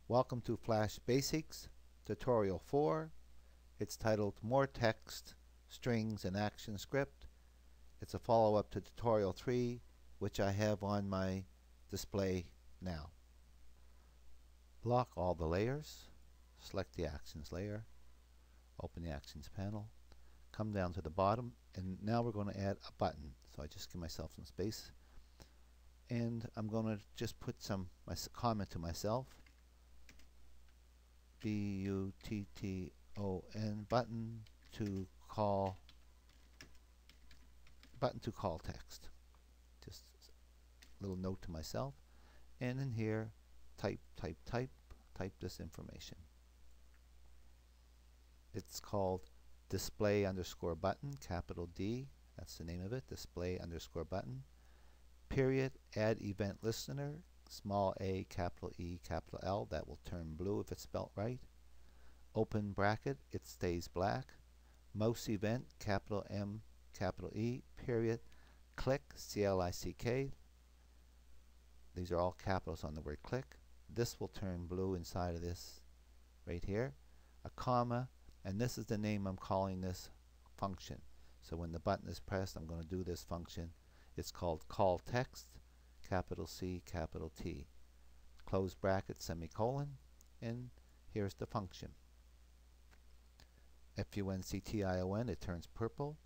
Welcome to Flash Basics, Tutorial 4. It's titled More Text, Strings and Action Script. It's a follow-up to Tutorial 3, which I have on my display now. Lock all the layers, select the Actions layer, open the Actions panel, come down to the bottom, and now we're going to add a button. So I just give myself some space, and I'm going to just put my comment to myself. button button to call text. Just a little note to myself, and in here type this information. It's called display underscore button, capital D, that's the name of it, display underscore button, period, add event listener, small a, capital E, capital L, that will turn blue if it's spelt right. Open bracket, it stays black. Mouse event, capital M, capital E, period, click, C-L-I-C-K. These are all capitals on the word click. This will turn blue inside of this right here. A comma, and this is the name I'm calling this function. So when the button is pressed, I'm going to do this function. It's called call text, capital C, capital T. Close bracket, semicolon, and here's the function. function, it turns purple.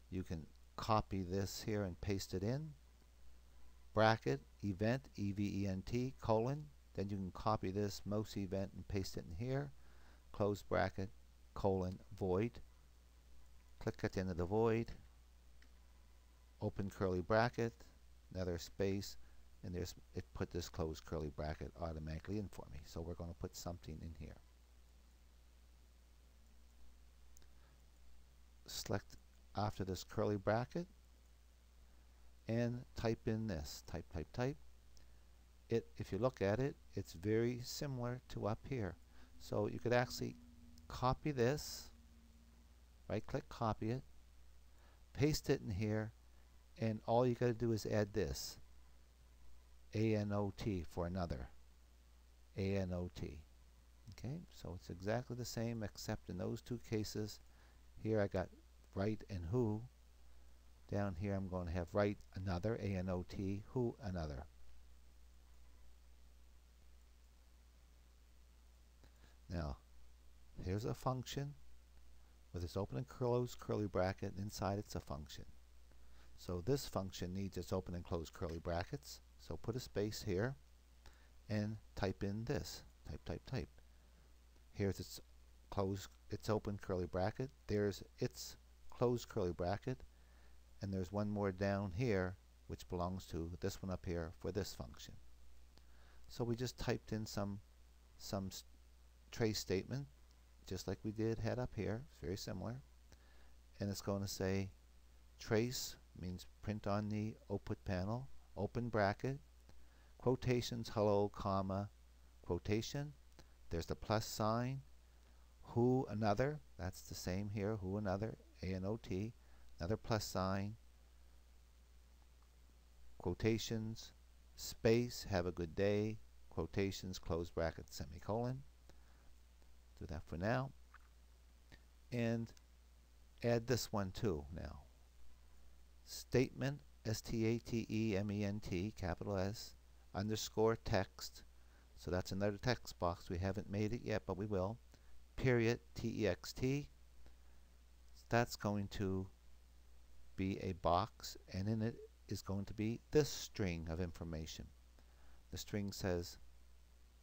You can copy this here and paste it in. Bracket, event, E-V-E-N-T, colon. Then you can copy this mouse event and paste it in here. Close bracket, colon, void. Click at the end of the void. Open curly bracket, another space, and it put this closed curly bracket automatically in for me. So we're going to put something in here. Select after this curly bracket and type in this. Type. If you look at it, it's very similar to up here. So you could actually copy this, right click, copy it, paste it in here, and all you got to do is add this, A-N-O-T for another, A-N-O-T. Okay, so it's exactly the same except in those two cases. Here I got write and who. Down here I'm going to have write another, A-N-O-T, who another. Now, here's a function with its open and close curly bracket, and inside it's a function. So this function needs its open and close curly brackets. So put a space here and type in this. Type. Here's its open curly bracket. There's its closed curly bracket, and there's one more down here which belongs to this one up here for this function. So we just typed in some trace statement just like we had up here. It's very similar, and it's going to say trace means print on the output panel, open bracket, quotations, hello, comma, quotation, there's the plus sign, who another, that's the same here, who another, A-N-O-T, another plus sign, quotations, space, have a good day, quotations, close bracket, semicolon. Do that for now, and add this one too now. Statement, S-T-A-T-E-M-E-N-T, capital S, underscore text. So that's another text box. We haven't made it yet, but we will. Period, T-E-X-T. That's going to be a box, and in it is going to be this string of information. The string says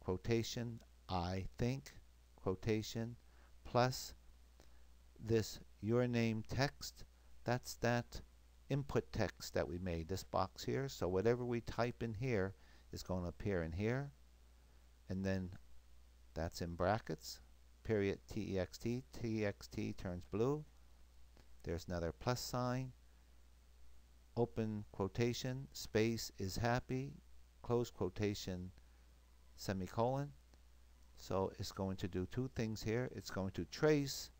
quotation, I think, quotation, plus this your name text. That's that input text that we made, this box here. So whatever we type in here is going to appear in here, and then that's in brackets, period, T-E-X-T, T-E-X-T turns blue, there's another plus sign, open quotation, space is happy, close quotation, semicolon. So it's going to do two things here. It's going to trace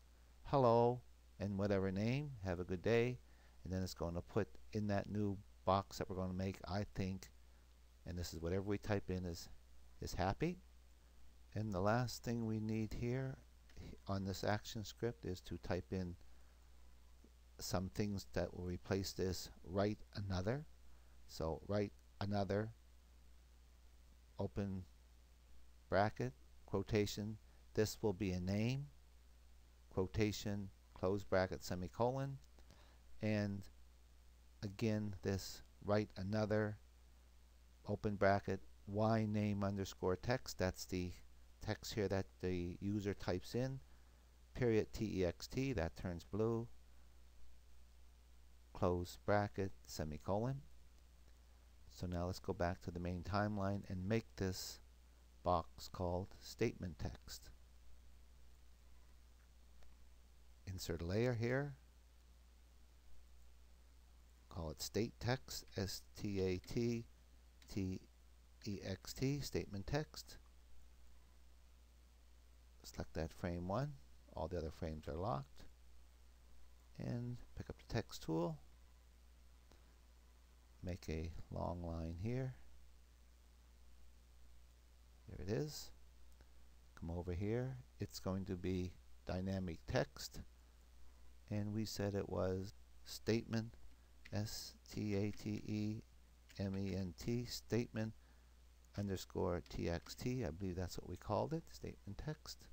hello and whatever name, have a good day, and then it's going to put in that new box that we're going to make, I think, and this is whatever we type in is happy, And the last thing we need here on this action script is to type in some things that will replace this write another. So write another, open bracket, quotation, this will be a name, quotation, close bracket, semicolon, and again this write another, open bracket, y name underscore text, that's the text here that the user types in, period text, that turns blue, close bracket, semicolon. So now let's go back to the main timeline and make this box called statement text. Insert a layer here, call it state text, STATTEXT, statement text. Select that frame 1, all the other frames are locked, and pick up the text tool, make a long line here, there it is, come over here, it's going to be dynamic text, and we said it was statement, STATEMENT, statement underscore TXT, I believe that's what we called it, statement text.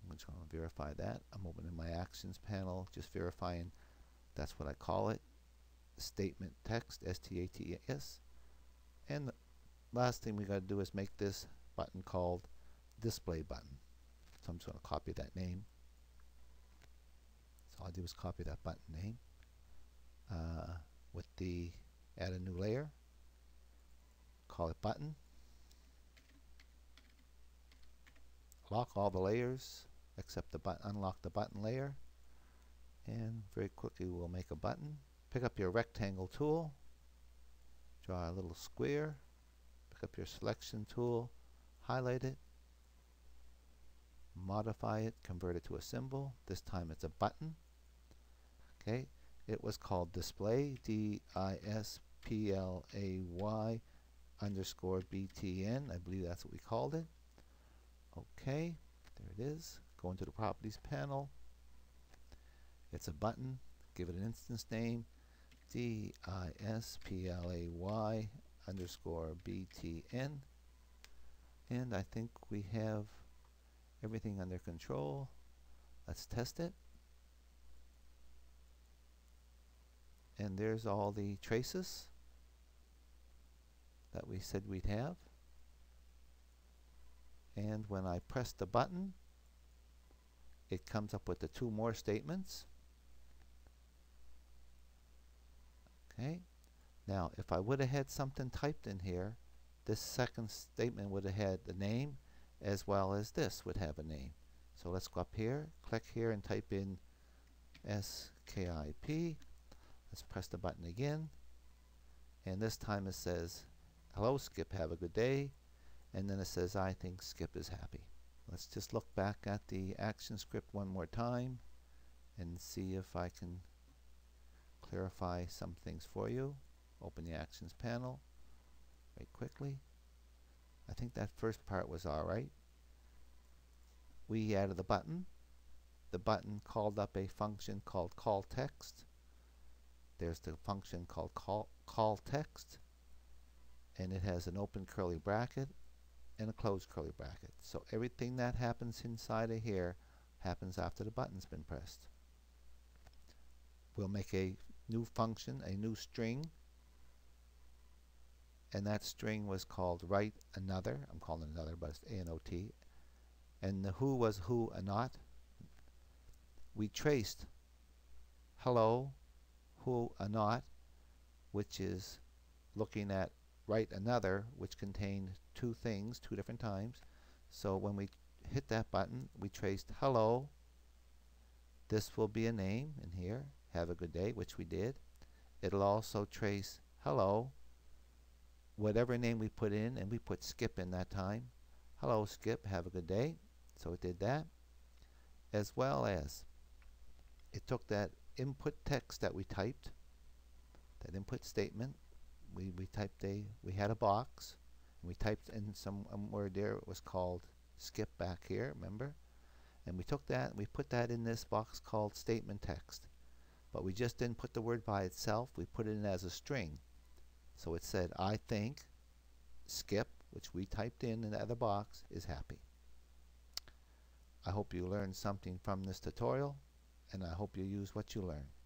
I'm just going to verify that. I'm opening my actions panel, just verifying that's what I call it, statement text, STATS. And the last thing we got to do is make this button called display button. So I'm just going to copy that name. So all I do is copy that button name with the add a new layer, call it button, lock all the layers except the button, unlock the button layer, and very quickly we'll make a button. Pick up your rectangle tool, draw a little square, pick up your selection tool, highlight it, modify it, convert it to a symbol. This time it's a button. Okay, it was called display, DISPLAY underscore BTN. I believe that's what we called it. Okay, there it is. Go into the properties panel. It's a button. Give it an instance name, DISPLAY underscore BTN. And I think we have everything under control. Let's test it. And there's all the traces that we said we'd have. And when I press the button, it comes up with the 2 more statements. Okay. Now, if I would have had something typed in here, this second statement would have had the name as well as this would have a name. So let's go up here, click here and type in SKIP. Let's press the button again. And this time it says, hello Skip, have a good day. And then it says, I think Skip is happy. Let's just look back at the action script one more time and see if I can clarify some things for you. Open the actions panel very quickly. I think that first part was alright. We added the button. The button called up a function called call text. There's the function called call text, and it has an open curly bracket and a closed curly bracket. So everything that happens inside of here happens after the button's been pressed. We'll make a new function, a new string, and that string was called write another. I'm calling it another, but it's A-N-O-T. And the who was who a not. We traced hello, who a not, which is looking at write another, which contained 2 things, 2 different times. So when we hit that button, we traced hello, this will be a name in here, have a good day, which we did. It'll also trace hello, whatever name we put in, and we put Skip in that time. Hello Skip, have a good day. So it did that, as well as it took that input text that we typed, that input statement. We typed we had a box, We typed in some word there. It was called skip back here, remember? And we took that and we put that in this box called statement text. But we just didn't put the word by itself. We put it in as a string. So it said, I think Skip, which we typed in the other box, is happy. I hope you learned something from this tutorial, and I hope you use what you learned.